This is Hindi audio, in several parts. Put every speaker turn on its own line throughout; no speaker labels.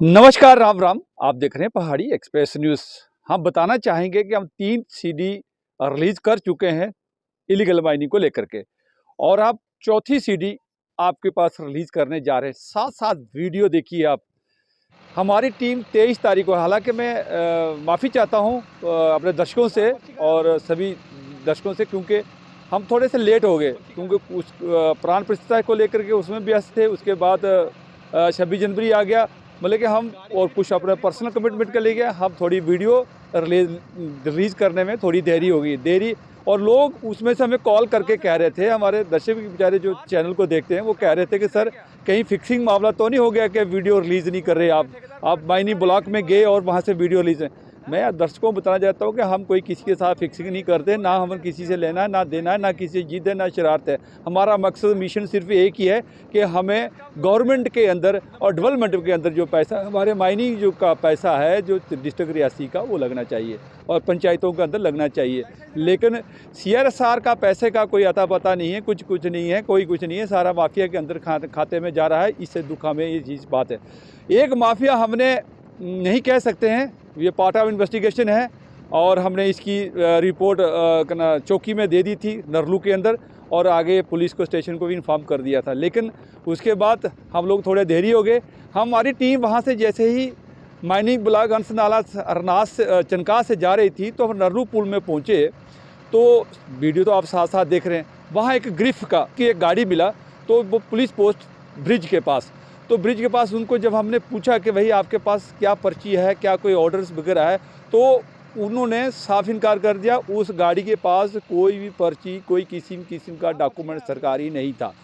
नमस्कार, राम राम। आप देख रहे हैं पहाड़ी एक्सप्रेस न्यूज़। हम बताना चाहेंगे कि हम 3 सीडी रिलीज़ कर चुके हैं इलीगल माइनिंग को लेकर के, और आप चौथी सीडी आपके पास रिलीज़ करने जा रहे हैं। साथ-साथ वीडियो देखिए आप। हमारी टीम 23 तारीख को, हालाँकि मैं माफ़ी चाहता हूँ अपने दर्शकों से और सभी दर्शकों से, क्योंकि हम थोड़े से लेट हो गए, क्योंकि कुछ प्राण प्रतिष्ठा को लेकर के उसमें व्यस्त थे। उसके बाद 26 जनवरी आ गया, मतलब कि हम और कुछ अपने पर्सनल कमिटमेंट के लिए हम थोड़ी वीडियो रिलीज़ करने में थोड़ी देरी हो गई। और लोग उसमें से हमें कॉल करके कह रहे थे, हमारे दर्शक बेचारे जो चैनल को देखते हैं वो कह रहे थे कि सर कहीं फिक्सिंग मामला तो नहीं हो गया कि वीडियो रिलीज़ नहीं कर रहे आप माइनिंग ब्लॉक में गए और वहाँ से वीडियो रिलीज़ है। मैं दर्शकों को बताना चाहता हूँ कि हम कोई किसी के साथ फिक्सिंग नहीं करते, ना हमें किसी से लेना है, ना देना है, ना किसी से जिद है, ना शरारत है। हमारा मकसद मिशन सिर्फ एक ही है कि हमें गवर्नमेंट के अंदर और डेवलपमेंट के अंदर जो पैसा हमारे माइनिंग जो का पैसा है जो डिस्ट्रिक्ट रियासी का, वो लगना चाहिए और पंचायतों के अंदर लगना चाहिए। लेकिन सीआरएसआर का पैसे का कोई अता पता नहीं है, कुछ नहीं है, कोई कुछ नहीं है, सारा माफिया के अंदर खाते में जा रहा है। इससे दुख हमें ये चीज़ बात है। एक माफिया हमने नहीं कह सकते हैं, ये पार्ट ऑफ इन्वेस्टिगेशन है, और हमने इसकी रिपोर्ट चौकी में दे दी थी नरलू के अंदर, और आगे पुलिस को स्टेशन को भी इन्फॉर्म कर दिया था। लेकिन उसके बाद हम लोग थोड़े देरी हो गए। हमारी टीम वहाँ से जैसे ही माइनिंग ब्लॉक अंसनाला अरनास से चनका से जा रही थी, तो हम नरलू पुल में पहुँचे। तो वीडियो तो आप साथ साथ देख रहे हैं, वहाँ एक ग्रिफ की एक गाड़ी मिला, तो वो पुलिस पोस्ट ब्रिज के पास। तो ब्रिज के पास उनको जब हमने पूछा कि भाई आपके पास क्या पर्ची है, क्या कोई ऑर्डर्स वगैरह है, तो उन्होंने साफ इनकार कर दिया। उस गाड़ी के पास कोई भी पर्ची, कोई किसी का डॉक्यूमेंट सरकारी नहीं था।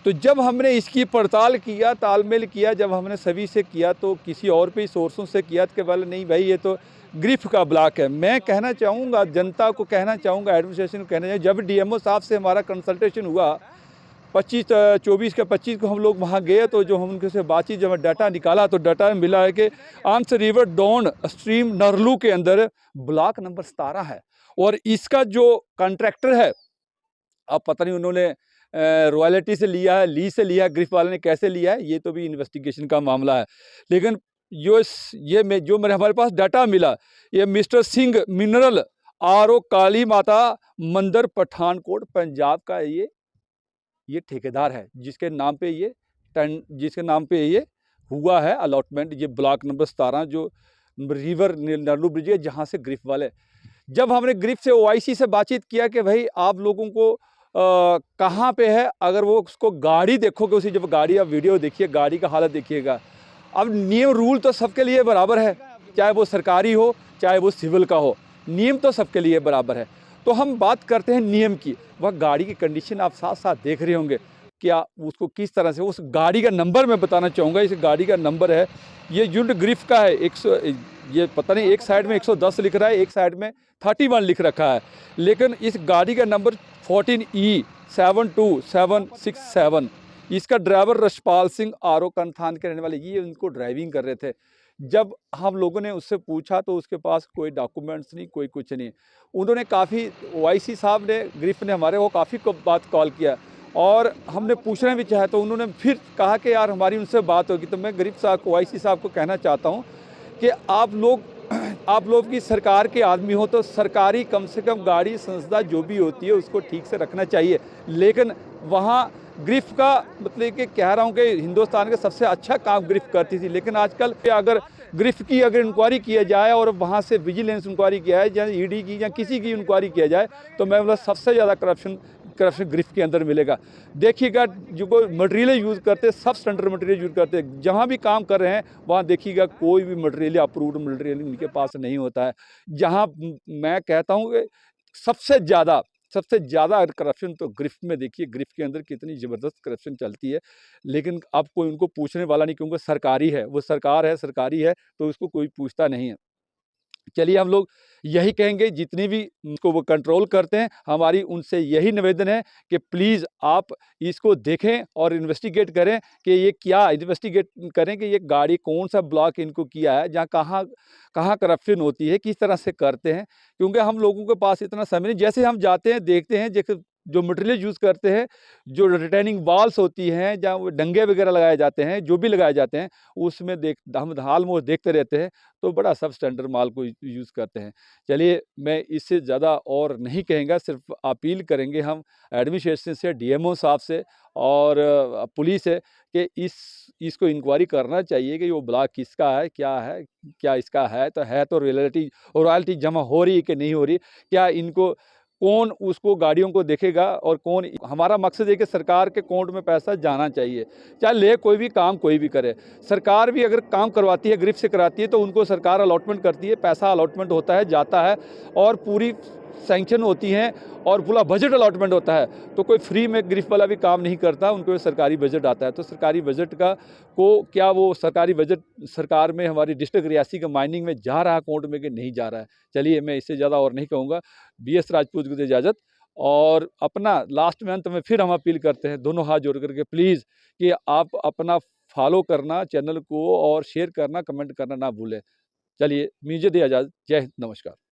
तो जब हमने इसकी पड़ताल किया, तालमेल किया, जब हमने सभी से किया, तो किसी और भी सोर्सों से किया कि बोले नहीं भाई ये तो ग्रिफ का ब्लॉक है। मैं कहना चाहूँगा, जनता को कहना चाहूँगा, एडमिनिस्ट्रेशन को कहना चाहिए, जब डीएमओ साहब से हमारा कंसल्टेशन हुआ 24 के 25 को हम लोग वहाँ गए, तो जो हम उनके से बातचीत, जब डाटा निकाला तो डाटा मिला है कि आंस रिवर डॉन स्ट्रीम नरलू के अंदर ब्लॉक नंबर 17 है, और इसका जो कॉन्ट्रैक्टर है, अब पता नहीं उन्होंने रॉयल्टी से लिया है, लीज से लिया है, ग्रिफ वाले ने कैसे लिया है, ये तो भी इन्वेस्टिगेशन का मामला है। लेकिन जो मेरे हमारे पास डाटा मिला, ये मिस्टर सिंह मिनरल आरओ काली माता मंदिर पठानकोट पंजाब का ये ठेकेदार है, जिसके नाम पे ये हुआ है अलॉटमेंट। ये ब्लॉक नंबर 17 जो रिवर नरलू ब्रिज है, जहाँ से ग्रिफ वाले, जब हमने ग्रिफ से ओआईसी से बातचीत किया कि भाई आप लोगों को कहाँ पे है, अगर वो उसको गाड़ी देखोगे, उसी जब गाड़ी आप वीडियो देखिए, गाड़ी का हालत देखिएगा। अब नियम रूल तो सबके लिए बराबर है, चाहे वो सरकारी हो चाहे वो सिविल का हो, नियम तो सबके लिए बराबर है। तो हम बात करते हैं नियम की। वह गाड़ी की कंडीशन आप साथ साथ देख रहे होंगे, क्या उसको किस तरह से, उस गाड़ी का नंबर मैं बताना चाहूँगा। इस गाड़ी का नंबर है, ये यूनिट ग्रिफ का है, 100, ये पता नहीं, एक साइड में 110 लिख रहा है, एक साइड में 31 लिख रखा है। लेकिन इस गाड़ी का नंबर 14E72767। इसका ड्राइवर रशपाल सिंह आरओ कनथान के रहने वाले, ये उनको ड्राइविंग कर रहे थे। जब हम लोगों ने उससे पूछा तो उसके पास कोई डॉक्यूमेंट्स नहीं, कोई कुछ नहीं। उन्होंने काफ़ी, ओआईसी साहब ने, ग्रिफ ने हमारे को काफ़ी बात कॉल किया, और हमने पूछना भी चाहा, तो उन्होंने फिर कहा कि यार हमारी उनसे बात होगी। तो मैं ग्रिफ साहब को, ओआईसी साहब को कहना चाहता हूँ कि आप लोग की सरकार के आदमी हो, तो सरकारी कम से कम गाड़ी संस्था जो भी होती है उसको ठीक से रखना चाहिए। लेकिन वहाँ ग्रिफ का, मतलब कि कह रहा हूँ कि हिंदुस्तान का सबसे अच्छा काम ग्रिफ करती थी। लेकिन आजकल अगर ग्रिफ की अगर इंक्वायरी किया जाए और वहाँ से विजिलेंस इंक्वायरी किया जाए, या ईडी की या किसी की इंक्वायरी किया जाए, तो मैं मतलब सबसे ज़्यादा करप्शन ग्रिफ के अंदर मिलेगा। देखिएगा, जो कोई मटेरियल यूज़ करते, सब स्टैंडर्ड मटेरियल यूज़ करते, जहाँ भी काम कर रहे हैं वहाँ देखिएगा कोई भी मटेरियल, अप्रूव्ड मटेरियल इनके पास नहीं होता है। जहाँ मैं कहता हूँ कि सबसे ज़्यादा करप्शन तो ग्रिफ में, देखिए ग्रिफ के अंदर कितनी ज़बरदस्त करप्शन चलती है। लेकिन अब कोई उनको पूछने वाला नहीं, क्योंकि सरकारी है, वो सरकार है, सरकारी है, तो उसको कोई पूछता नहीं है। चलिए, हम लोग यही कहेंगे, जितनी भी उसको वो कंट्रोल करते हैं, हमारी उनसे यही निवेदन है कि प्लीज़ आप इसको देखें और इन्वेस्टिगेट करें कि ये क्या, इन्वेस्टिगेट करें कि ये गाड़ी कौन सा ब्लॉक इनको किया है, जहाँ कहाँ कहाँ करप्शन होती है, किस तरह से करते हैं। क्योंकि हम लोगों के पास इतना समय नहीं, जैसे हम जाते हैं देखते हैं, जैसे जो मटेरियल यूज़ करते हैं, जो रिटेनिंग वॉल्स होती हैं, जहाँ वो डंगे वगैरह लगाए जाते हैं, जो भी लगाए जाते हैं, उसमें हम ऑलमोस्ट देखते रहते हैं, तो बड़ा सब स्टैंडर्ड माल को यूज़ करते हैं। चलिए, मैं इससे ज़्यादा और नहीं कहूँगा, सिर्फ अपील करेंगे हम एडमिनिस्ट्रेशन से, डीएमओ साहब से और पुलिस से कि इसको इंक्वायरी करना चाहिए कि वो ब्लॉक किसका है, क्या इसका है तो रॉयल्टी जमा हो रही है कि नहीं हो रही? क्या इनको कौन उसको गाड़ियों को देखेगा और कौन? हमारा मकसद है कि सरकार के अकाउंट में पैसा जाना चाहिए, चाहे ले कोई भी काम कोई भी करे। सरकार भी अगर काम करवाती है, गिरफ्त से कराती है, तो उनको सरकार अलॉटमेंट करती है, पैसा अलॉटमेंट होता है, जाता है और पूरी सैंक्शन होती हैं और पूरा बजट अलॉटमेंट होता है। तो कोई फ्री में गिरफ्त वाला भी काम नहीं करता, उनको सरकारी बजट आता है। तो सरकारी बजट क्या वो सरकारी बजट सरकार में हमारी डिस्ट्रिक्ट रियासी के माइनिंग में जा रहा है अकाउंट में कि नहीं जा रहा है? चलिए, मैं इससे ज़्यादा और नहीं कहूँगा। BS राजपूत को दे इजाज़त। और अपना लास्ट में अंत में फिर हम अपील करते हैं दोनों हाथ जोड़ करके, प्लीज़ कि आप अपना फॉलो करना चैनल को और शेयर करना, कमेंट करना ना भूलें। चलिए, मुझे दे इजाज़त। जय हिंद, नमस्कार।